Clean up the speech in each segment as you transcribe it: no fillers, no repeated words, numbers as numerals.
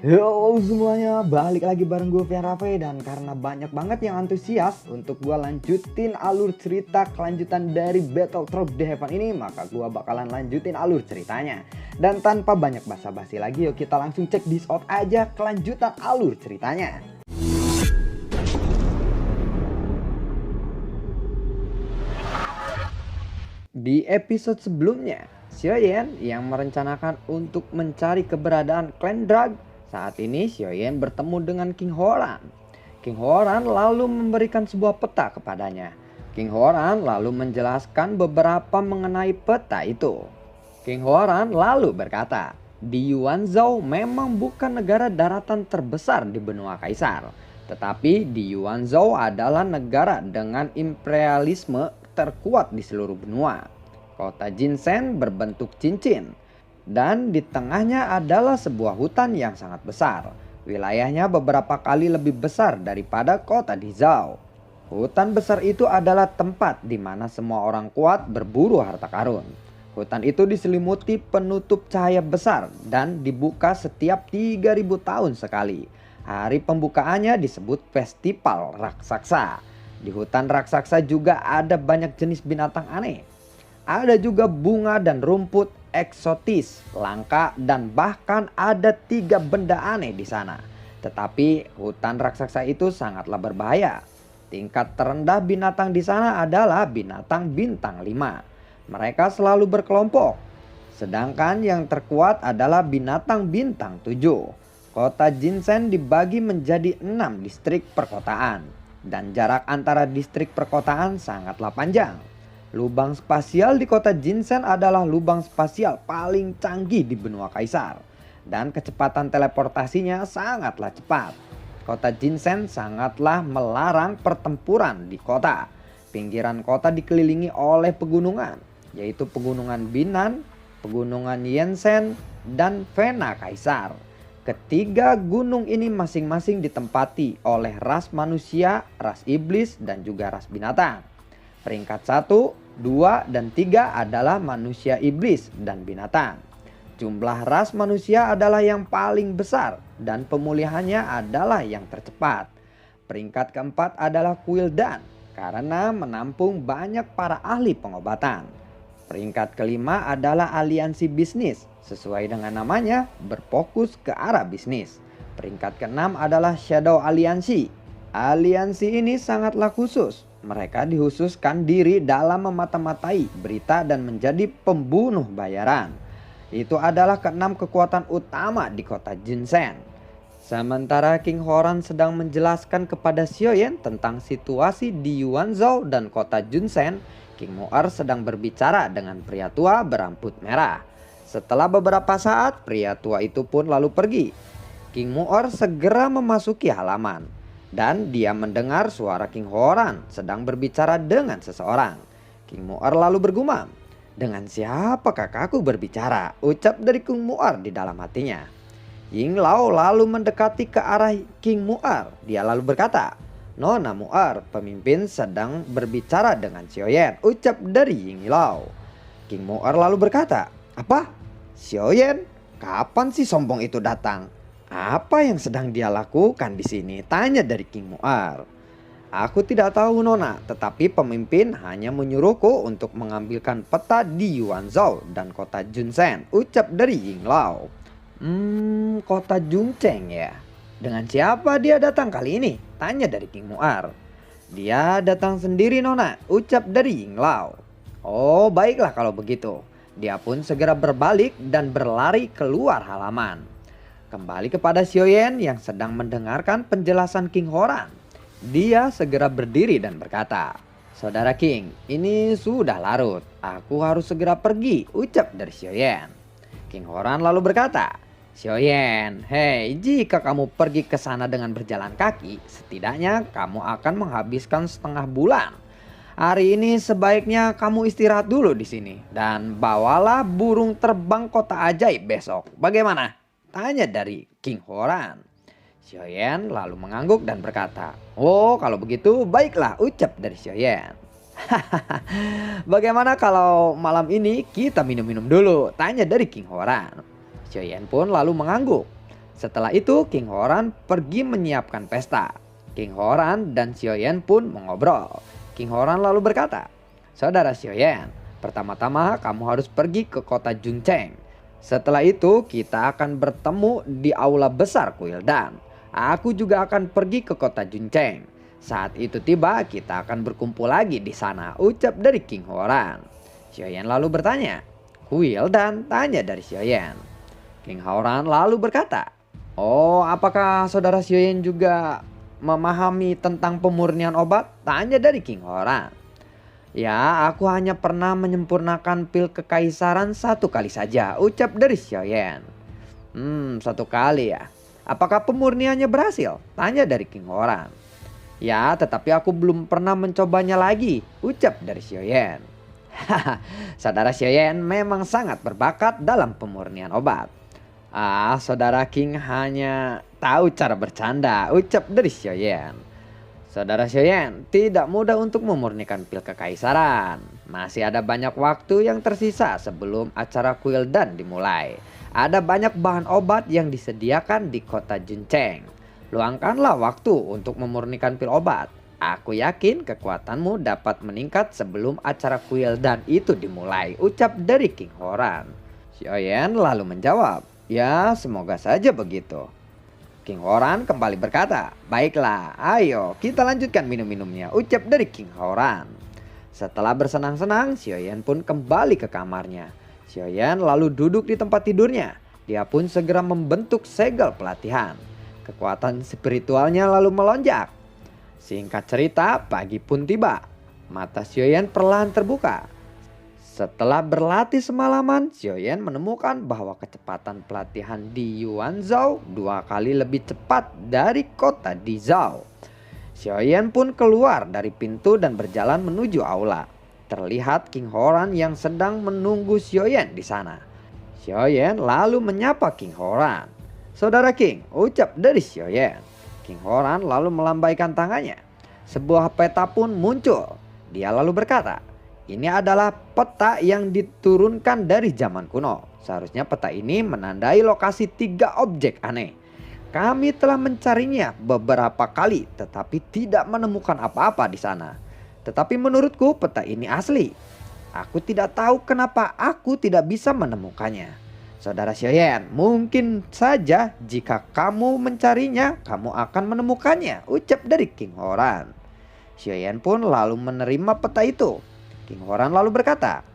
Yo semuanya, balik lagi bareng gue Fian Rafe. Dan karena banyak banget yang antusias untuk gue lanjutin alur cerita kelanjutan dari Battlefield The Heaven ini, maka gue bakalan lanjutin alur ceritanya. Dan tanpa banyak basa-basi lagi, yuk kita langsung cek this out aja kelanjutan alur ceritanya. Di episode sebelumnya, Xiaoyan yang merencanakan untuk mencari keberadaan klan Drag. Saat ini Xiaoyan bertemu dengan King Horan. King Horan lalu memberikan sebuah peta kepadanya. King Horan lalu menjelaskan beberapa mengenai peta itu. King Horan lalu berkata, di Yuanzhou memang bukan negara daratan terbesar di benua Kaisar. Tetapi di Yuanzhou adalah negara dengan imperialisme terkuat di seluruh benua. Kota Jinsen berbentuk cincin. Dan di tengahnya adalah sebuah hutan yang sangat besar. Wilayahnya beberapa kali lebih besar daripada kota Dizhou. Hutan besar itu adalah tempat di mana semua orang kuat berburu harta karun. Hutan itu diselimuti penutup cahaya besar dan dibuka setiap 3000 tahun sekali. Hari pembukaannya disebut Festival Raksasa. Di hutan raksasa juga ada banyak jenis binatang aneh. Ada juga bunga dan rumput eksotis, langka, dan bahkan ada 3 benda aneh di sana. Tetapi hutan raksasa itu sangatlah berbahaya. Tingkat terendah binatang di sana adalah binatang bintang 5. Mereka selalu berkelompok. Sedangkan yang terkuat adalah binatang bintang 7. Kota Jinsen dibagi menjadi 6 distrik perkotaan. Dan jarak antara distrik perkotaan sangatlah panjang. Lubang spasial di kota Jinsen adalah lubang spasial paling canggih di benua Kaisar. Dan kecepatan teleportasinya sangatlah cepat. Kota Jinsen sangatlah melarang pertempuran di kota. Pinggiran kota dikelilingi oleh pegunungan, yaitu pegunungan Binan, pegunungan Yensen, dan Vena Kaisar. Ketiga gunung ini masing-masing ditempati oleh ras manusia, ras iblis, dan juga ras binatang. Peringkat 1, 2, dan 3 adalah manusia iblis dan binatang. Jumlah ras manusia adalah yang paling besar dan pemulihannya adalah yang tercepat. Peringkat keempat adalah Kuildan karena menampung banyak para ahli pengobatan. Peringkat kelima adalah aliansi bisnis, sesuai dengan namanya berfokus ke arah bisnis. Peringkat keenam adalah Shadow Aliansi. Aliansi ini sangatlah khusus. Mereka dikhususkan diri dalam memata-matai berita dan menjadi pembunuh bayaran. Itu adalah keenam kekuatan utama di kota Jinsen. Sementara King Horan sedang menjelaskan kepada Xiaoyan tentang situasi di Yuanzhou dan kota Jinsen, King Mu'er sedang berbicara dengan pria tua berambut merah. Setelah beberapa saat, pria tua itu pun lalu pergi. King Mu'er segera memasuki halaman. Dan dia mendengar suara King Horan sedang berbicara dengan seseorang. King Mu'er lalu bergumam. Dengan siapa kakakku berbicara? Ucap dari King Mu'er di dalam hatinya. Ying Lao lalu mendekati ke arah King Mu'er. Dia lalu berkata, Nona Mu'er, pemimpin sedang berbicara dengan Xiaoyan. Ucap dari Ying Lao. King Mu'er lalu berkata, apa? Xiaoyan? Kapan sih sombong itu datang? Apa yang sedang dia lakukan di sini? Tanya dari King Mu'er. Aku tidak tahu Nona, tetapi pemimpin hanya menyuruhku untuk mengambilkan peta di Yuanzhou dan kota Jinsen. Ucap dari Ying Lao. Kota Juncheng ya. Dengan siapa dia datang kali ini? Tanya dari King Mu'er. Dia datang sendiri Nona, ucap dari Ying Lao. Oh baiklah kalau begitu. Dia pun segera berbalik dan berlari keluar halaman. Kembali kepada Xiaoyan yang sedang mendengarkan penjelasan King Horan. Dia segera berdiri dan berkata, Saudara King, ini sudah larut. Aku harus segera pergi, ucap dari Xiaoyan. King Horan lalu berkata, Xiaoyan, hei, jika kamu pergi ke sana dengan berjalan kaki, setidaknya kamu akan menghabiskan setengah bulan. Hari ini sebaiknya kamu istirahat dulu di sini dan bawalah burung terbang kota ajaib besok. Bagaimana? Tanya dari King Horan. Xiaoyan lalu mengangguk dan berkata, oh kalau begitu baiklah, ucap dari Xiaoyan. Bagaimana kalau malam ini kita minum-minum dulu? Tanya dari King Horan. Xiaoyan pun lalu mengangguk. Setelah itu King Horan pergi menyiapkan pesta. King Horan dan Xiaoyan pun mengobrol. King Horan lalu berkata, "Saudara Xiaoyan, pertama-tama kamu harus pergi ke kota Juncheng. Setelah itu kita akan bertemu di aula besar Kuildan. Aku juga akan pergi ke kota Juncheng. Saat itu tiba kita akan berkumpul lagi di sana," ucap dari King Horan. Xiaoyan lalu bertanya, "Kuildan?" tanya dari Xiaoyan. King Horan lalu berkata, "Oh, apakah saudara Xiaoyan juga memahami tentang pemurnian obat?" tanya dari King Horan. "Ya, aku hanya pernah menyempurnakan pil kekaisaran satu kali saja," ucap dari Xiaoyan. Satu kali ya. "Apakah pemurniannya berhasil?" tanya dari King Horan. "Ya, tetapi aku belum pernah mencobanya lagi," ucap dari Xiaoyan. Haha, saudara Xiaoyan memang sangat berbakat dalam pemurnian obat. Saudara King hanya tahu cara bercanda, ucap dari Xiaoyan. Saudara Xiaoyan, tidak mudah untuk memurnikan pil kekaisaran. Masih ada banyak waktu yang tersisa sebelum acara Kuildan dimulai. Ada banyak bahan obat yang disediakan di kota Juncheng. Luangkanlah waktu untuk memurnikan pil obat. Aku yakin kekuatanmu dapat meningkat sebelum acara Kuildan itu dimulai, ucap dari King Horan. Xiaoyan lalu menjawab, "Ya, semoga saja begitu." King Horan kembali berkata, "Baiklah, ayo kita lanjutkan minum-minumnya," ucap dari King Horan. Setelah bersenang-senang, Xiaoyan pun kembali ke kamarnya. Xiaoyan lalu duduk di tempat tidurnya. Dia pun segera membentuk segel pelatihan. Kekuatan spiritualnya lalu melonjak. Singkat cerita, pagi pun tiba. Mata Xiaoyan perlahan terbuka. Setelah berlatih semalaman, Xiaoyan menemukan bahwa kecepatan pelatihan di Yuanzhou 2 kali lebih cepat dari kota di Zhou. Xiaoyan pun keluar dari pintu dan berjalan menuju aula. Terlihat King Horan yang sedang menunggu Xiaoyan di sana. Xiaoyan lalu menyapa King Horan. "Saudara King," ucap dari Xiaoyan. King Horan lalu melambaikan tangannya. Sebuah peta pun muncul. Dia lalu berkata, "Ini adalah peta yang diturunkan dari zaman kuno. Seharusnya peta ini menandai lokasi 3 objek aneh. Kami telah mencarinya beberapa kali tetapi tidak menemukan apa-apa di sana. Tetapi menurutku peta ini asli. Aku tidak tahu kenapa aku tidak bisa menemukannya. Saudara Xiaoyan, mungkin saja jika kamu mencarinya, kamu akan menemukannya," ucap dari King Horan. Xiaoyan pun lalu menerima peta itu. King Horan lalu berkata,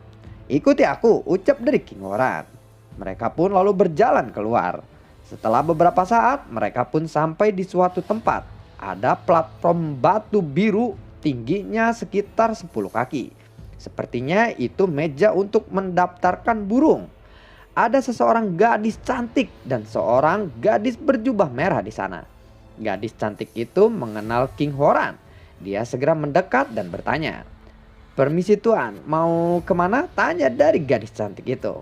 "Ikuti aku," ucap dari King Horan. Mereka pun lalu berjalan keluar. Setelah beberapa saat, mereka pun sampai di suatu tempat. Ada platform batu biru tingginya sekitar 10 kaki. Sepertinya itu meja untuk mendaftarkan burung. Ada seseorang gadis cantik dan seorang gadis berjubah merah di sana. Gadis cantik itu mengenal King Horan. Dia segera mendekat dan bertanya, "Permisi tuan, mau kemana?" tanya dari gadis cantik itu.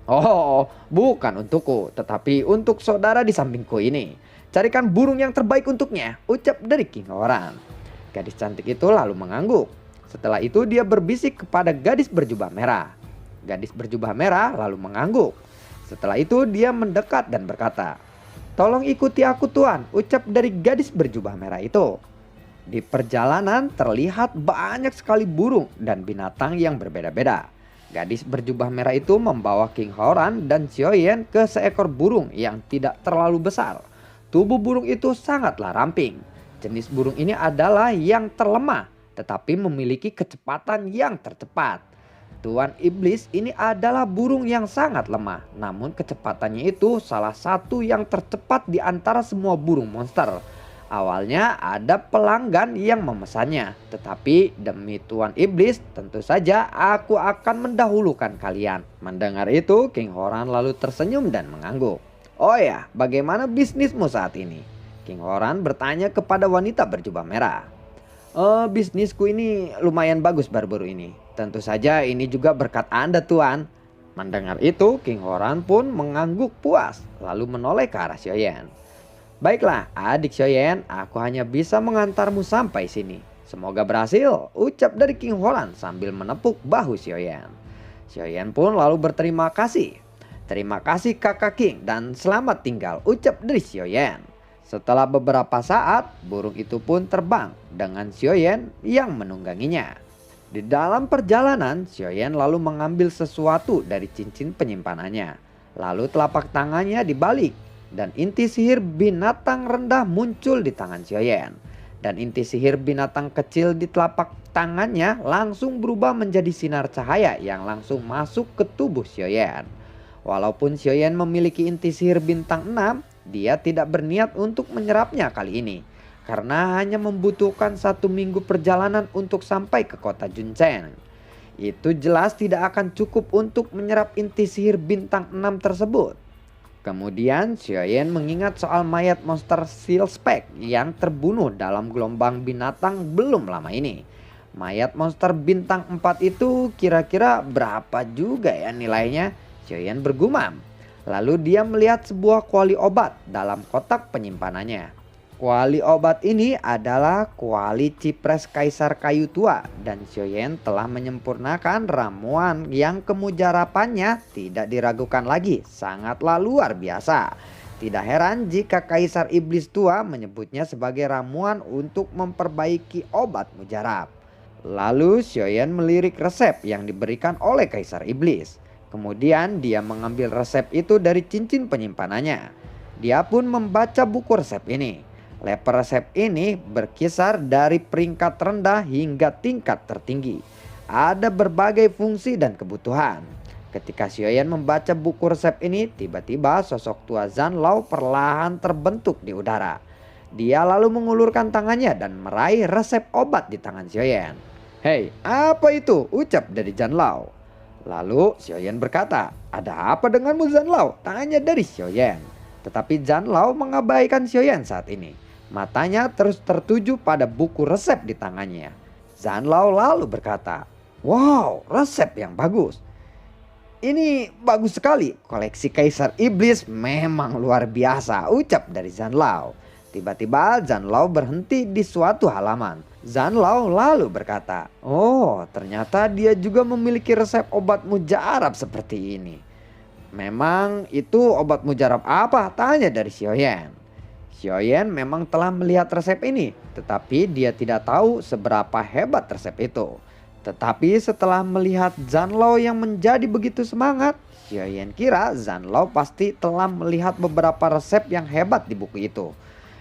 "Oh, bukan untukku, tetapi untuk saudara di sampingku ini. Carikan burung yang terbaik untuknya," ucap dari King Horan. Gadis cantik itu lalu mengangguk. Setelah itu dia berbisik kepada gadis berjubah merah. Gadis berjubah merah lalu mengangguk. Setelah itu dia mendekat dan berkata, "Tolong ikuti aku tuan," ucap dari gadis berjubah merah itu. Di perjalanan terlihat banyak sekali burung dan binatang yang berbeda-beda. Gadis berjubah merah itu membawa King Horan dan Xiaoyan ke seekor burung yang tidak terlalu besar. Tubuh burung itu sangatlah ramping. Jenis burung ini adalah yang terlemah tetapi memiliki kecepatan yang tercepat. Tuan Iblis ini adalah burung yang sangat lemah, namun kecepatannya itu salah satu yang tercepat di antara semua burung monster. Awalnya ada pelanggan yang memesannya, tetapi demi Tuan Iblis tentu saja aku akan mendahulukan kalian. Mendengar itu, King Horan lalu tersenyum dan mengangguk. "Oh ya, bagaimana bisnismu saat ini?" King Horan bertanya kepada wanita berjubah merah. Bisnisku ini lumayan bagus baru-baru ini. Tentu saja ini juga berkat Anda tuan." Mendengar itu, King Horan pun mengangguk puas lalu menoleh ke arah Xiaoyan. "Baiklah adik Xiaoyan, aku hanya bisa mengantarmu sampai sini. Semoga berhasil," ucap dari King Horan sambil menepuk bahu Xiaoyan. Xiaoyan pun lalu berterima kasih. Terima kasih kakak King dan selamat tinggal, ucap dari Xiaoyan. Setelah beberapa saat, burung itu pun terbang dengan Xiaoyan yang menungganginya. Di dalam perjalanan, Xiaoyan lalu mengambil sesuatu dari cincin penyimpanannya. Lalu telapak tangannya dibalik dan inti sihir binatang rendah muncul di tangan Xiaoyan. Dan inti sihir binatang kecil di telapak tangannya langsung berubah menjadi sinar cahaya yang langsung masuk ke tubuh Xiaoyan. Walaupun Xiaoyan memiliki inti sihir bintang 6, dia tidak berniat untuk menyerapnya kali ini. Karena hanya membutuhkan 1 minggu perjalanan untuk sampai ke kota Junchen. Itu jelas tidak akan cukup untuk menyerap inti sihir bintang 6 tersebut. Kemudian Xiaoyan mengingat soal mayat monster Silspek yang terbunuh dalam gelombang binatang belum lama ini. Mayat monster bintang 4 itu kira-kira berapa juga ya nilainya? Xiaoyan bergumam. Lalu dia melihat sebuah kuali obat dalam kotak penyimpanannya. Kuali obat ini adalah kuali cipres kaisar kayu tua dan Xiaoyan telah menyempurnakan ramuan yang kemujarapannya tidak diragukan lagi, sangatlah luar biasa. Tidak heran jika kaisar iblis tua menyebutnya sebagai ramuan untuk memperbaiki obat mujarab. Lalu Xiaoyan melirik resep yang diberikan oleh kaisar iblis. Kemudian dia mengambil resep itu dari cincin penyimpanannya. Dia pun membaca buku resep ini. Level resep ini berkisar dari peringkat rendah hingga tingkat tertinggi. Ada berbagai fungsi dan kebutuhan. Ketika Xiaoyan membaca buku resep ini, tiba-tiba sosok tua Zanlao perlahan terbentuk di udara. Dia lalu mengulurkan tangannya dan meraih resep obat di tangan Xiaoyan. "Hei, apa itu?" ucap dari Zanlao. Lalu Xiaoyan berkata, "Ada apa denganmu Zanlao?" tanya dari Xiaoyan. Tetapi Zanlao mengabaikan Xiaoyan saat ini. Matanya terus tertuju pada buku resep di tangannya. Zanlao lalu berkata, "Wow, resep yang bagus. Ini bagus sekali. Koleksi Kaisar Iblis memang luar biasa," ucap dari Zanlao. Tiba-tiba Zanlao berhenti di suatu halaman. Zanlao lalu berkata, "Oh, ternyata dia juga memiliki resep obat mujarab seperti ini." "Memang itu obat mujarab apa?" tanya dari Xiaoyan. Xiaoyan memang telah melihat resep ini, tetapi dia tidak tahu seberapa hebat resep itu. Tetapi setelah melihat Zanlao yang menjadi begitu semangat, Xiaoyan kira Zanlao pasti telah melihat beberapa resep yang hebat di buku itu.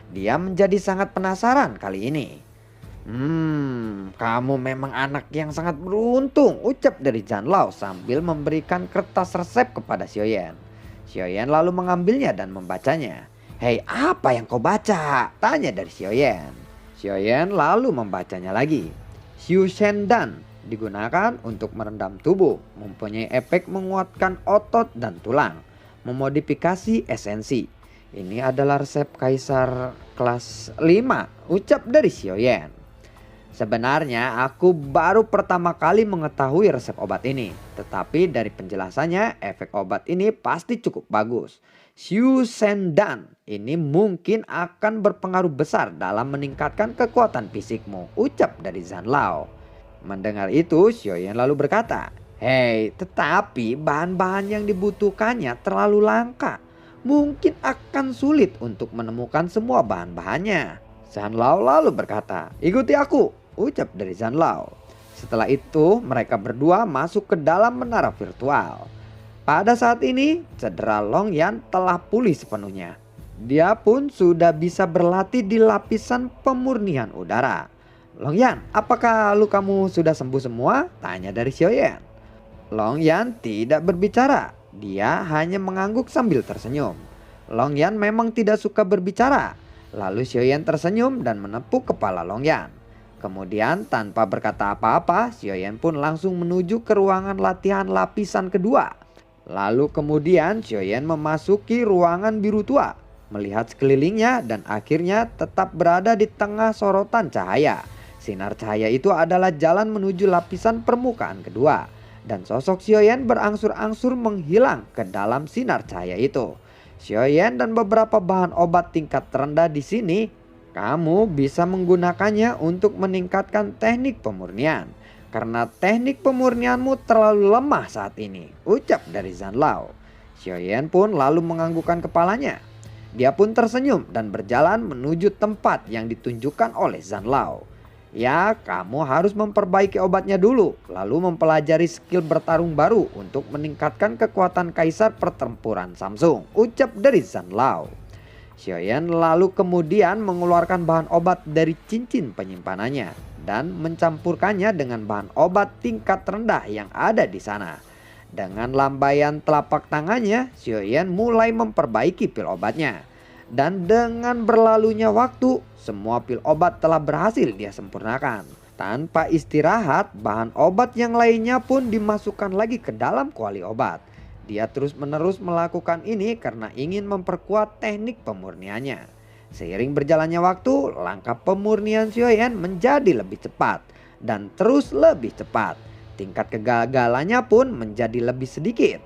Dia menjadi sangat penasaran kali ini. Kamu memang anak yang sangat beruntung," ucap dari Zanlao sambil memberikan kertas resep kepada Xiaoyan. Xiaoyan lalu mengambilnya dan membacanya. "Hei, apa yang kau baca?" tanya dari Xiaoyan. Xiaoyan lalu membacanya lagi. Xiu Shen Dan digunakan untuk merendam tubuh, mempunyai efek menguatkan otot dan tulang, memodifikasi esensi. Ini adalah resep kaisar kelas 5, ucap dari Xiaoyan. Sebenarnya aku baru pertama kali mengetahui resep obat ini. Tetapi dari penjelasannya efek obat ini pasti cukup bagus. Xiu Shen Dan ini mungkin akan berpengaruh besar dalam meningkatkan kekuatan fisikmu, ucap dari Zanlao. Mendengar itu Xiaoyan lalu berkata, "Hei, tetapi bahan-bahan yang dibutuhkannya terlalu langka. Mungkin akan sulit untuk menemukan semua bahan-bahannya." Zanlao lalu berkata, "Ikuti aku," ucap dari Zanlao. Setelah itu mereka berdua masuk ke dalam menara virtual. Pada saat ini cedera Long Yan telah pulih sepenuhnya. Dia pun sudah bisa berlatih di lapisan pemurnian udara. "Long Yan, apakah lukamu sudah sembuh semua?" tanya dari Xiaoyan. Long Yan tidak berbicara. Dia hanya mengangguk sambil tersenyum. Long Yan memang tidak suka berbicara. Lalu Xiaoyan tersenyum dan menepuk kepala Long Yan. Kemudian tanpa berkata apa-apa, Xiaoyan pun langsung menuju ke ruangan latihan lapisan kedua. Lalu kemudian Xiaoyan memasuki ruangan biru tua, melihat sekelilingnya dan akhirnya tetap berada di tengah sorotan cahaya. Sinar cahaya itu adalah jalan menuju lapisan permukaan kedua. Dan sosok Xiaoyan berangsur-angsur menghilang ke dalam sinar cahaya itu. Xiaoyan dan beberapa bahan obat tingkat terendah di sini, kamu bisa menggunakannya untuk meningkatkan teknik pemurnian. Karena teknik pemurnianmu terlalu lemah saat ini, ucap dari Zanlao. Xiaoyan pun lalu menganggukkan kepalanya. Dia pun tersenyum dan berjalan menuju tempat yang ditunjukkan oleh Zanlao. Ya, kamu harus memperbaiki obatnya dulu, lalu mempelajari skill bertarung baru untuk meningkatkan kekuatan kaisar pertempuran Samsung, ucap dari Zanlao. Xiaoyan lalu kemudian mengeluarkan bahan obat dari cincin penyimpanannya dan mencampurkannya dengan bahan obat tingkat rendah yang ada di sana. Dengan lambaian telapak tangannya, Xiaoyan mulai memperbaiki pil obatnya. Dan dengan berlalunya waktu, semua pil obat telah berhasil dia sempurnakan. Tanpa istirahat, bahan obat yang lainnya pun dimasukkan lagi ke dalam kuali obat. Dia terus-menerus melakukan ini karena ingin memperkuat teknik pemurniannya. Seiring berjalannya waktu, langkah pemurnian Xiaoyan menjadi lebih cepat dan terus lebih cepat. Tingkat kegagalannya pun menjadi lebih sedikit.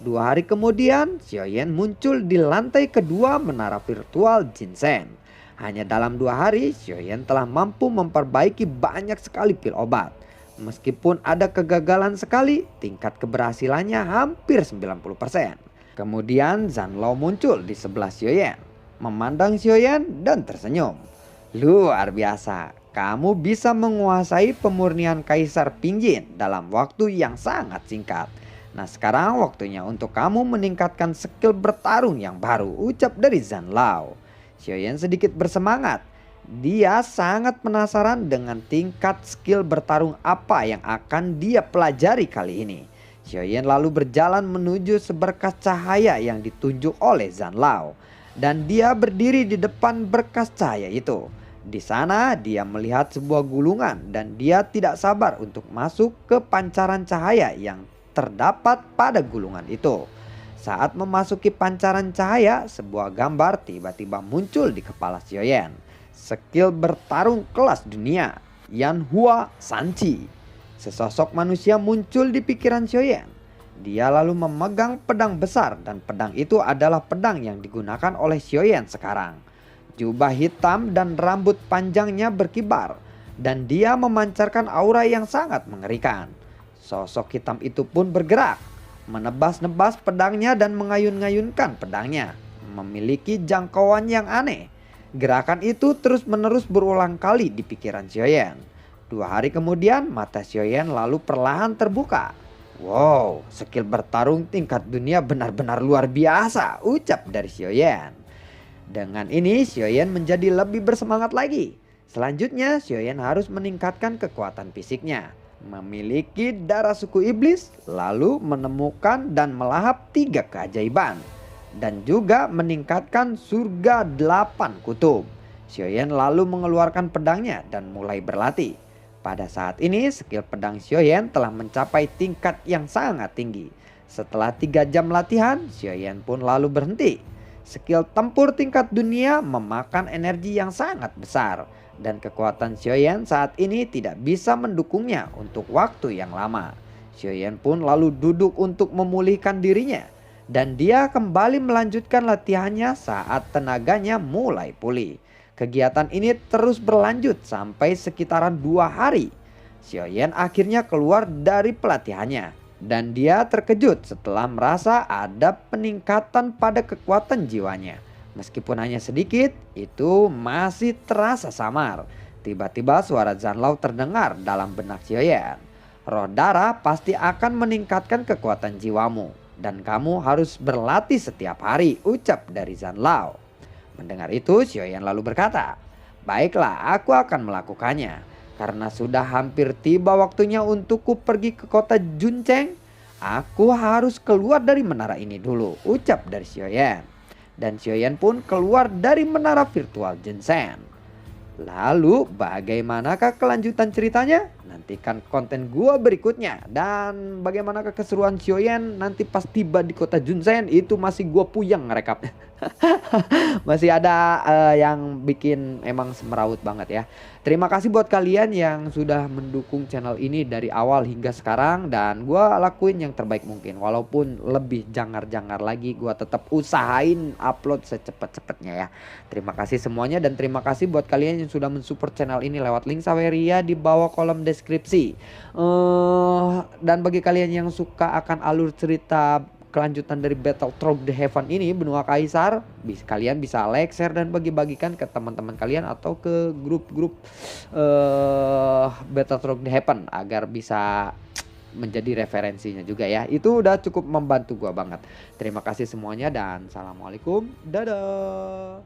2 hari kemudian, Xiaoyan muncul di lantai kedua menara virtual Jinsen. Hanya dalam 2 hari, Xiaoyan telah mampu memperbaiki banyak sekali pil obat. Meskipun ada kegagalan sekali, tingkat keberhasilannya hampir 90%. Kemudian Zanlao muncul di sebelah Xiaoyan, memandang Xiaoyan dan tersenyum. Luar biasa, kamu bisa menguasai pemurnian Kaisar Pingjin dalam waktu yang sangat singkat. Nah, sekarang waktunya untuk kamu meningkatkan skill bertarung yang baru, ucap dari Zanlao. Xiaoyan sedikit bersemangat. Dia sangat penasaran dengan tingkat skill bertarung apa yang akan dia pelajari kali ini. Xiaoyan lalu berjalan menuju seberkas cahaya yang ditunjuk oleh Zanlao. Dan dia berdiri di depan berkas cahaya itu. Di sana dia melihat sebuah gulungan dan dia tidak sabar untuk masuk ke pancaran cahaya yang terdapat pada gulungan itu. Saat memasuki pancaran cahaya, sebuah gambar tiba-tiba muncul di kepala Xiaoyan. Skill bertarung kelas dunia, Yanhua Sanchi. Sesosok manusia muncul di pikiran Xiaoyan. Dia lalu memegang pedang besar dan pedang itu adalah pedang yang digunakan oleh Xiaoyan sekarang. Jubah hitam dan rambut panjangnya berkibar dan dia memancarkan aura yang sangat mengerikan. Sosok hitam itu pun bergerak, menebas-nebas pedangnya dan mengayun-ngayunkan pedangnya, memiliki jangkauan yang aneh. Gerakan itu terus-menerus berulang kali di pikiran Xiaoyan. 2 hari kemudian mata Xiaoyan lalu perlahan terbuka. Wow, skill bertarung tingkat dunia benar-benar luar biasa, ucap dari Xiaoyan. Dengan ini Xiaoyan menjadi lebih bersemangat lagi. Selanjutnya Xiaoyan harus meningkatkan kekuatan fisiknya, memiliki darah suku iblis, lalu menemukan dan melahap 3 keajaiban, dan juga meningkatkan surga 8 kutub. Xiaoyan lalu mengeluarkan pedangnya dan mulai berlatih. Pada saat ini skill pedang Xiaoyan telah mencapai tingkat yang sangat tinggi. Setelah 3 jam latihan, Xiaoyan pun lalu berhenti. Skill tempur tingkat dunia memakan energi yang sangat besar. Dan kekuatan Xiaoyan saat ini tidak bisa mendukungnya untuk waktu yang lama. Xiaoyan pun lalu duduk untuk memulihkan dirinya. Dan dia kembali melanjutkan latihannya saat tenaganya mulai pulih. Kegiatan ini terus berlanjut sampai sekitaran 2 hari. Xiaoyan akhirnya keluar dari pelatihannya. Dan dia terkejut setelah merasa ada peningkatan pada kekuatan jiwanya. Meskipun hanya sedikit, itu masih terasa samar. Tiba-tiba suara Zanlao terdengar dalam benak Xiaoyan. Roh darah pasti akan meningkatkan kekuatan jiwamu. Dan kamu harus berlatih setiap hari, ucap dari Zanlao. Mendengar itu, Xiaoyan lalu berkata, baiklah, aku akan melakukannya. Karena sudah hampir tiba waktunya untukku pergi ke kota Juncheng. Aku harus keluar dari menara ini dulu, ucap dari Xiaoyan. Dan Xiaoyan pun keluar dari menara virtual Jinsen. Lalu bagaimanakah kelanjutan ceritanya? Nantikan konten gua berikutnya. Dan bagaimanakah keseruan Xiaoyan nanti pas tiba di kota Junsen, itu masih gua puyeng ngerekapnya. Masih ada yang bikin emang semeraut banget ya. Terima kasih buat kalian yang sudah mendukung channel ini dari awal hingga sekarang. Dan gue lakuin yang terbaik mungkin. Walaupun lebih jangar-jangar lagi, gue tetap usahain upload secepat-cepatnya ya. Terima kasih semuanya dan terima kasih buat kalian yang sudah mensupport channel ini lewat link Saweria di bawah kolom deskripsi. Dan bagi kalian yang suka akan alur cerita kelanjutan dari Battle Through the Heaven ini, benua kaisar, kalian bisa like, share dan bagi-bagikan ke teman-teman kalian atau ke grup-grup Battle Through the Heaven agar bisa menjadi referensinya juga ya. Itu udah cukup membantu gua banget. Terima kasih semuanya dan assalamualaikum. Dadah.